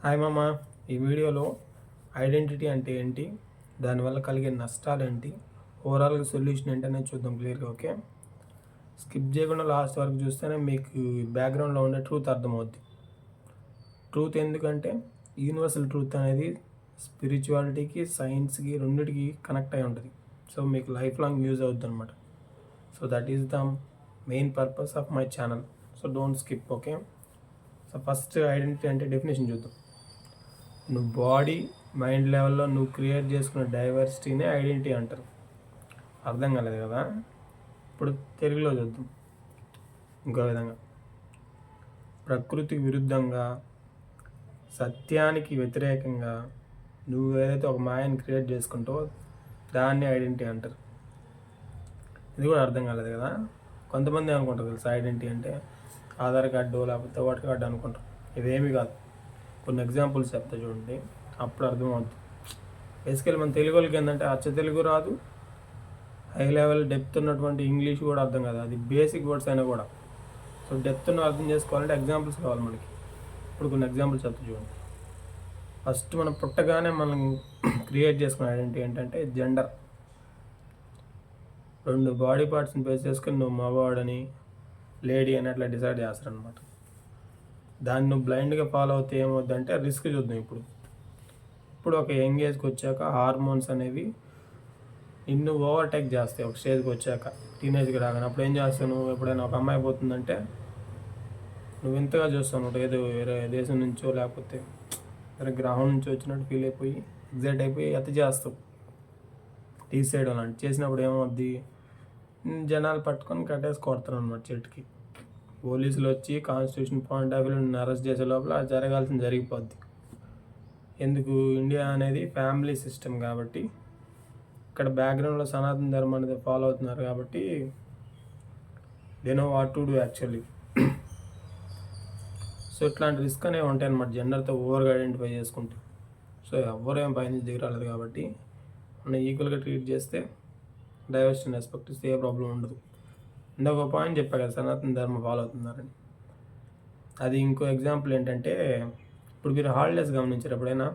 Hi మామ. ఈ వీడియోలో ఐడెంటిటీ అంటే ఏంటి, దానివల్ల కలిగే నష్టాలు ఏంటి, ఓవరాల్గా సొల్యూషన్ ఏంటి అనేది చూద్దాం క్లియర్గా. ఓకే, స్కిప్ చేయకుండా లాస్ట్ వరకు చూస్తేనే మీకు బ్యాక్గ్రౌండ్లో ఉండే ట్రూత్ అర్థమవుద్ది. ట్రూత్ ఎందుకంటే యూనివర్సల్ ట్రూత్ అనేది స్పిరిచువాలిటీకి, సైన్స్కి, రెండింటికి కనెక్ట్ అయి ఉంటుంది. సో మీకు లైఫ్ లాంగ్ యూజ్ అవుతుంది అనమాట. So that is the main purpose of my channel. So don't skip. Okay, so first identity అంటే డెఫినేషన్ చూద్దాం. నువ్వు బాడీ మైండ్ లెవెల్లో నువ్వు క్రియేట్ చేసుకున్న డైవర్సిటీనే ఐడెంటిటీ అంటారు. అర్థం కాలేదు కదా? ఇప్పుడు తెలుగులో చూద్దాం. ఇంకో విధంగా, ప్రకృతికి విరుద్ధంగా, సత్యానికి వ్యతిరేకంగా నువ్వు ఏదైతే ఒక మాయని క్రియేట్ చేసుకుంటావో దాన్ని ఐడెంటిటీ అంటారు. ఇది కూడా అర్థం కాలేదు కదా? కొంతమంది అనుకుంటారు తెలుసు ఐడెంటిటీ అంటే ఆధార్ కార్డు లేకపోతే ఓటర్ కార్డు అనుకుంటారు. ఇవేమీ కాదు. కొన్ని ఎగ్జాంపుల్స్ చెప్తా చూడండి, అప్పుడు అర్థమవుతుంది. బేసికల్లీ మన తెలుగు వాళ్ళకి ఏంటంటే అచ్చ తెలుగు రాదు, హై లెవెల్ డెప్త్ ఉన్నటువంటి ఇంగ్లీష్ కూడా అర్థం కాదు. అది బేసిక్ వర్డ్స్ అయినా కూడా. సో డెప్త్ను అర్థం చేసుకోవాలంటే ఎగ్జాంపుల్స్ కావాలి మనకి. ఇప్పుడు కొన్ని ఎగ్జాంపుల్స్ చెప్తా చూడండి. ఫస్ట్ మనం పుట్టగానే మనం క్రియేట్ చేసుకున్న ఐడెంటిటీ ఏంటంటే జెండర్. 2 బాడీ పార్ట్స్ని బేస్ చేసుకొని నువ్వు మగవాడని, లేడీ అని అట్లా డిసైడ్ చేస్తారనమాట. దాన్ని నువ్వు బ్లైండ్గా ఫాలో అవుతే ఏమవుద్దంటే రిస్క్ చూద్దాం. ఇప్పుడు ఒక యంగ్ ఏజ్కి వచ్చాక హార్మోన్స్ అనేవి నిన్ను ఓవర్టేక్ చేస్తాయి. ఒక స్టేజ్కి వచ్చాక, టీనేజ్కి రాగానే అప్పుడు ఏం చేస్తావు? నువ్వు ఎప్పుడైనా ఒక అమ్మాయి పోతుందంటే నువ్వు ఇంతగా చూస్తావు, నువ్వు ఏదో వేరే దేశం నుంచో లేకపోతే వేరే గ్రహం నుంచి వచ్చినట్టు ఫీల్ అయిపోయి ఎగ్జైట్ అయిపోయి అతి చేస్తావు, టీసైడ్ అలాంటి చేసినప్పుడు ఏమవుద్ది? జనాలు పట్టుకొని కట్టేసి కొడతారు అనమాట చెట్టుకి. పోలీసులు వచ్చి కాన్స్టిట్యూషన్ పాయింట్ ఆఫ్ వ్యూ నిన్ను అరెస్ట్ చేసే లోపల జరగాల్సింది జరిగిపోద్ది. ఎందుకు? ఇండియా అనేది ఫ్యామిలీ సిస్టమ్ కాబట్టి, ఇక్కడ బ్యాక్గ్రౌండ్లో సనాతన ధర్మం అనేది ఫాలో అవుతున్నారు కాబట్టి they know what to do actually. So ఇట్లాంటి రిస్క్ అనేవి ఉంటాయి అన్నమాట జెండర్తో ఓవర్గా ఐడెంటిఫై చేసుకుంటే. సో ఎవరు ఏం పైనుంచి దిగరాలేదు కాబట్టి మనం ఈక్వల్గా ట్రీట్ చేస్తే డైవర్షన్ రెస్పెక్ట్ ఇస్తే ఏ ప్రాబ్లం ఉండదు. ఇంకొక పాయింట్ చెప్పా కదా, సనాతన ధర్మం ఫాలో అవుతున్నారని. అది ఇంకో ఎగ్జాంపుల్ ఏంటంటే, ఇప్పుడు మీరు హాలిడేస్ గమనించారు ఎప్పుడైనా?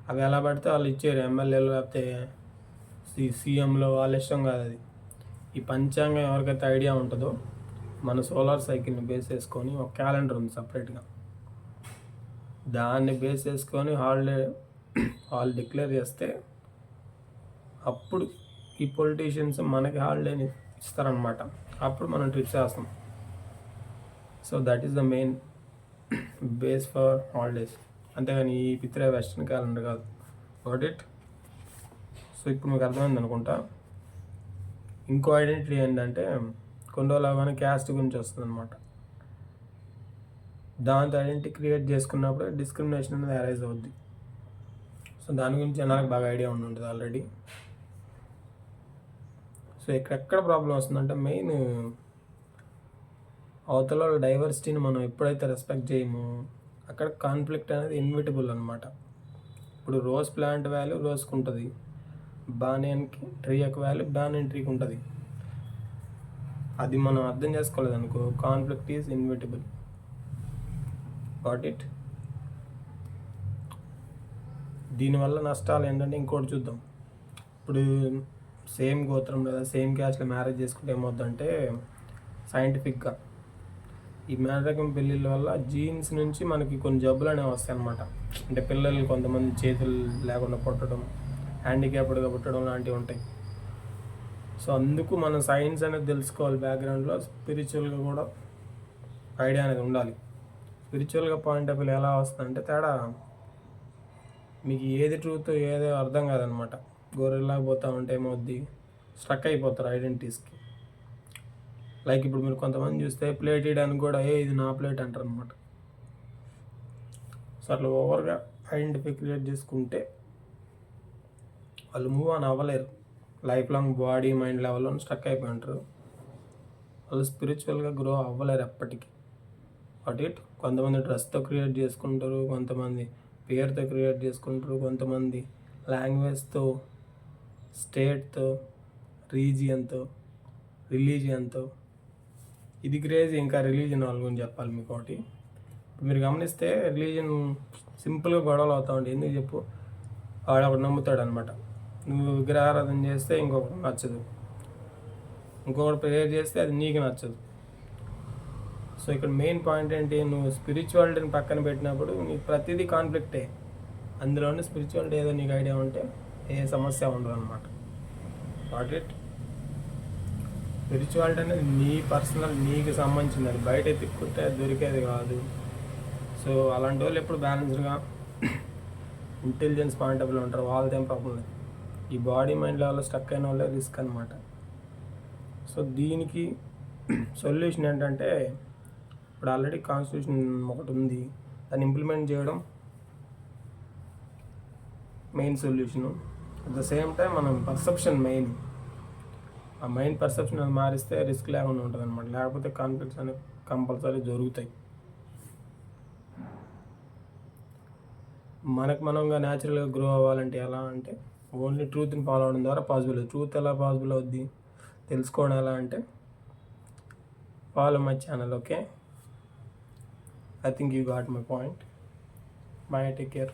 అవి ఎలా పడితే వాళ్ళు ఇచ్చారు, ఎమ్మెల్యేలు లేకపోతే సీఎంలో వాళ్ళ ఇష్టం కాదు అది. ఈ పంచాంగం ఎవరికైతే ఐడియా ఉంటుందో, మన సోలార్ సైకిల్ని బేస్ చేసుకొని ఒక క్యాలెండర్ ఉంది సపరేట్గా, దాన్ని బేస్ చేసుకొని వాళ్ళు డిక్లేర్ చేస్తే అప్పుడు ఈ పొలిటీషియన్స్ మనకి హాలిడేని ఇస్తారనమాట. అప్పుడు మనం ట్రిప్స్ వేస్తాం. So that is the main base for holidays. అంతేగాని ఈ పిత్రే వెస్ట్రన్ క్యాలెండర్ కాదు. Got it? సో ఇప్పుడు మీకు అర్థమైంది అనుకుంటా. ఇంకో ఐడెంటిటీ ఏంటంటే కొన్ని రోజులు అవగానే క్యాస్ట్ గురించి వస్తుంది అనమాట. దాంతో ఐడెంటిటీ క్రియేట్ చేసుకున్నప్పుడు డిస్క్రిమినేషన్ అనేది అరైజ్ అవుద్ది. సో దాని గురించి జనాలకు బాగా ఐడియా ఉంటుంది ఆల్రెడీ. సో ఎక్కడెక్కడ ప్రాబ్లం వస్తుందంటే మెయిన్ అవతల డైవర్సిటీని మనం ఎప్పుడైతే రెస్పెక్ట్ చేయమో అక్కడ కాన్ఫ్లిక్ట్ అనేది ఇన్విటబుల్ అనమాట. ఇప్పుడు రోజ్ ప్లాంట్ వాల్యూ రోజుకు ఉంటుంది, బానియన్కి ట్రీ యొక్క వాల్యూ బానియన్ ట్రీకి ఉంటుంది. అది మనం అర్థం చేసుకోలేదు అనుకో, conflict is inevitable. Got it? దీనివల్ల నష్టాలు ఏంటంటే ఇంకోటి చూద్దాం. ఇప్పుడు సేమ్ గోత్రం లేదా సేమ్ క్యాస్ట్లో మ్యారేజ్ చేసుకుంటే ఏమవుద్దంటే సైంటిఫిక్గా ఈ మేనరకం పెళ్ళిళ్ళ వల్ల జీన్స్ నుంచి మనకి కొన్ని జబ్బులు అనేవి వస్తాయి అన్నమాట. అంటే పిల్లలు కొంతమంది చేతులు లేకుండా పుట్టడం, హ్యాండిక్యాప్డ్గా పుట్టడం లాంటివి ఉంటాయి. సో అందుకు మనం సైన్స్ అనేది తెలుసుకోవాలి. బ్యాక్గ్రౌండ్లో స్పిరిచువల్గా కూడా ఐడియా అనేది ఉండాలి. స్పిరిచువల్గా పాయింట్ ఆఫ్ వ్యూ ఎలా వస్తుందంటే తేడా మీకు ఏది ట్రూత్ ఏదో అర్థం కాదనమాట. గొర్రెలాగా పోతా ఉంటే ఏమవుద్ది? స్ట్రక్ అయిపోతారు ఐడెంటిటీస్కి. లైక్ ఇప్పుడు మీరు కొంతమంది చూస్తే ప్లేట్ వేయడానికి కూడా ఇది నా ప్లేట్ అంటారు అనమాట. సో అట్లా ఓవర్గా ఐడెంటిఫై క్రియేట్ చేసుకుంటే వాళ్ళు మూవ్ ఆన్ అవ్వలేరు. లైఫ్ లాంగ్ బాడీ మైండ్ లెవెల్లో స్ట్రక్ అయిపోయి ఉంటారు. వాళ్ళు స్పిరిచువల్గా గ్రో అవ్వలేరు ఎప్పటికీ. What it? కొంతమంది డ్రెస్తో క్రియేట్ చేసుకుంటారు, కొంతమంది పేరుతో క్రియేట్ చేసుకుంటారు, కొంతమంది లాంగ్వేజ్తో, స్టేట్తో, రీజియన్తో, రిలీజియన్తో. ఇది క్రేజీ. ఇంకా రిలీజియన్ వాళ్ళ గురించి చెప్పాలి మీకు ఒకటి. మీరు గమనిస్తే రిలీజన్ సింపుల్గా గొడవలు అవుతా ఉంటాయి. ఎందుకు చెప్పు, వాడు ఒకటి నమ్ముతాడు అనమాట. నువ్వు విగ్రహారాధన చేస్తే ఇంకొకటి నచ్చదు, ఇంకొకటి ప్రేయర్ చేస్తే అది నీకు నచ్చదు. సో ఇక్కడ మెయిన్ పాయింట్ ఏంటి, నువ్వు స్పిరిచువాలిటీని పక్కన పెట్టినప్పుడు నీకు ప్రతిదీ కాన్ఫ్లిక్టే. అందులోనే స్పిరిచువాలిటీ ఏదో నీకు ఐడియా ఉంటే ఏ సమస్య ఉండదు అనమాట. వాట్ ఇట్ స్పిరిచువాలిటీ అనేది నీ పర్సనల్, నీకు సంబంధించింది. అది బయట తిక్కుంటే దొరికేది కాదు. సో అలాంటి వాళ్ళు ఎప్పుడు బ్యాలెన్స్డ్గా ఇంటెలిజెన్స్ పాయింట్ ఆఫ్ వ్యూ ఉంటారు, వాళ్ళతో ఏం ప్రాబ్లం లేదు. ఈ బాడీ మైండ్ లెవెల్లో స్టక్ అయిన వాళ్ళే రిస్క్ అనమాట. సో దీనికి సొల్యూషన్ ఏంటంటే, ఇప్పుడు ఆల్రెడీ కాన్స్టిట్యూషన్ ఒకటి ఉంది, దాన్ని ఇంప్లిమెంట్ చేయడం main solution. At the same time మనం పర్సెప్షన్ మెయిన్, ఆ మైండ్ పర్సెప్షన్ అది మారిస్తే రిస్క్ లేకుండా ఉంటుంది అనమాట. లేకపోతే కాన్ఫ్లిక్ట్స్ అనేవి కంపల్సరీ జరుగుతాయి. మనకు మనంగా న్యాచురల్గా గ్రో అవ్వాలంటే ఎలా అంటే, ఓన్లీ ట్రూత్ని ఫాలో అవడం ద్వారా పాసిబుల్. ట్రూత్ ఎలా పాసిబుల్ అవుద్ది తెలుసుకోవడం ఎలా అంటే, follow my channel. Okay, I think you got my point. Bye, take care.